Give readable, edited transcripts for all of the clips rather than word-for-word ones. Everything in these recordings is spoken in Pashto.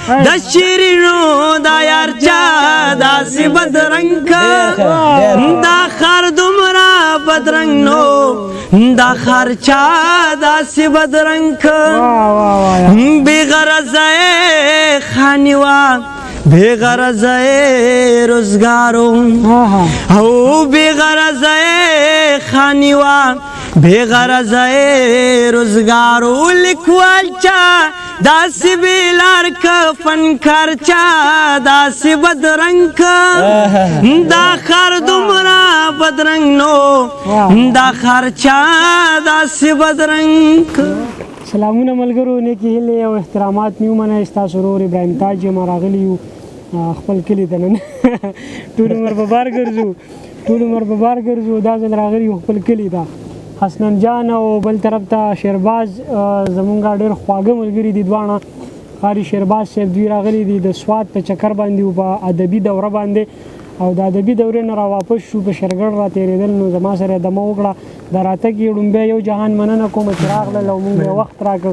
د شیرینو دا یار چا داسې بدرنګ دا خر دومره بدرنګ نو دا خر چا داسې بدرنګ بې غرضه خاني وا بې غرضه روزګارو او بې غرضه خاني وا بې غرضه روزګارو لیکوال چا داسې بېلار که فنکار چا داسې بدرنګ دا خر دومره بدرنګ نو دا خر چا داسې بدرنګ. سلامونه ملګرو، نیکې هیلې او احترامات مې ومنئ. ستاسو ورور ابراهیم تاج یم، راغلي یو خپل کلي ته نن ټول عمر په بار ګرځو دا ځل راغلي یو خپل کلي ته. حسنن جان او بل طرف ته شیرباز زمونږ ډېر خواږه ملګري دي دواړه. قاري شیرباز صاحب دوی راغلي دي د سوات په چکر باندې او په ادبي دوره باندې، او د ادبي دورې نه را واپس شو، په شرګړ را تېرېدل. نو زما سره دمه وکړه د راتګ یې ړومبی یو جهان مننه کوم چې راغلل او موږ یې وخت راکړ.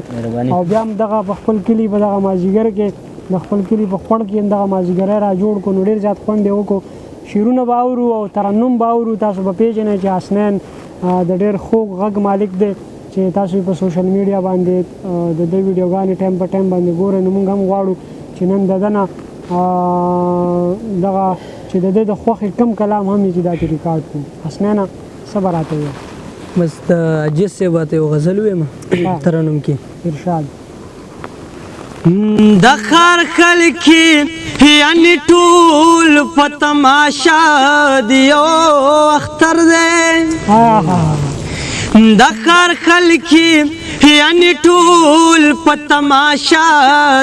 او بیا هم دغه په خپل کلي په دغه مازدیګر کې د خپل کلي په خوند کې هم دغه مازدیګری را جوړ کړو. نو ډېر زیات خوند یې وکړو. شعرونه به اورو او ترنم به اورو. تاسو به پېژنئ چې حسنین د ډېر خوږ غږ مالک دی چې تاسو په سوشل میډیا باندې د دې ویډیوګانې ټایم په ټایم باندې ګورئ. نو موږ هم غواړو چې نن د ده نه دغه چې د ده د خوښې کم کلام هم چې دا ریکارډ کړو. حسنینه څه به راته وایې؟ بس د عجیز صاحب ته یو غزل ویم ترنم کې. ارشاد. د ښار خلک یعنې ټول په تماشا دی یو اختر دی. د ښار خلک یعنې ټول په تماشا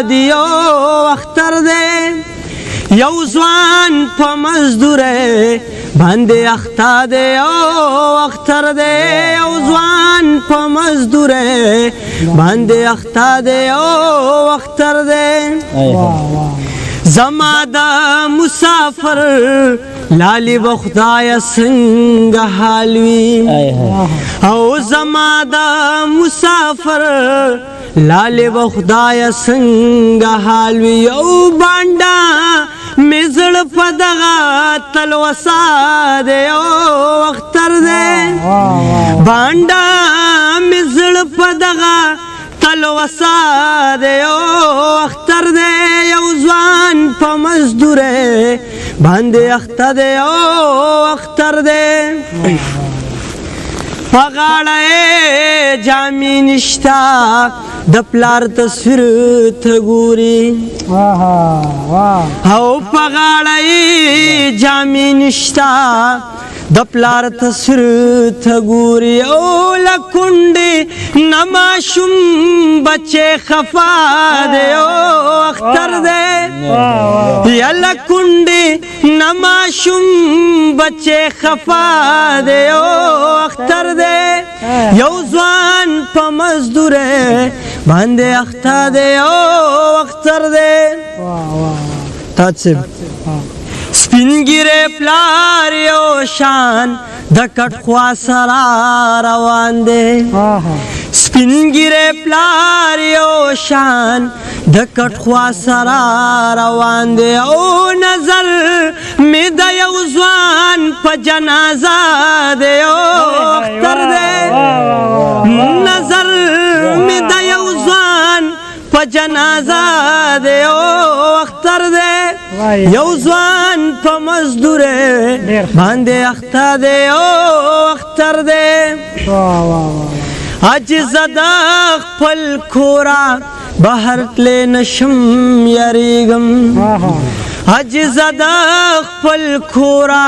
دی یو اختر دی. یو ځوان په مزدورۍ باندې اخته دی یو اختر دی. یو ځوان په مزدورۍ باندې اخته دی یو اختر دی. زما د مسافر لالی به خدایه څنګه حال وي، او زما د مسافر لالی به خدایه څنګه حال وي. یو بانډه مې زړه په دغه تلوسه دی یو اختر دی. بانډه مې زړه په دغه تلوسه دی یو اختر دی. یو ځوان په مزدورۍ باندې اخته دی یو اختر دی. په غاړه یې جامې نشته د پلار تصویر ته ګوري، او په غاړه یې جامې نشته د پلار تصویر ته ګوري. او له کونډې نه ماشوم بچې خفا دی یو اختر دی. یا له کونډې نه ماشوم بچې خفا دی یو اختر دی. یو ځوان په مزدورۍ باندې اخته دی یو اختر دی. سپین ګیرې پلار یو شان د کټ خوا سره روان دی. سپین ګیرې پلار یو شان د کټ خوا سره روان دی. او نظر مې د یو ځوان په جنازه دی یو اختر دی. نظر مې د یو ځوان په جنازه دی یو اختر دی. یو ځوان په مزدورۍ باندې اخته دی یو اختر دی. عجز د خپل کوره بهر تللی نشم یریږم. عجز د خپل کوره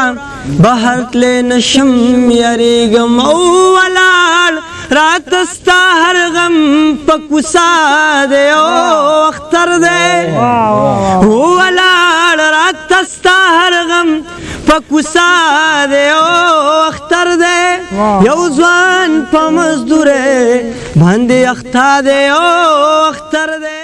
بهر تللی نشم یریږم. او ولاړ راته ستا هر غم په کوڅه دی یو اختر دی. ولاړ راته ستا هر غم په کوڅه دی یو اختر دی. یو ځوان په مزدورۍ باندې اخته دی یو اختر دی.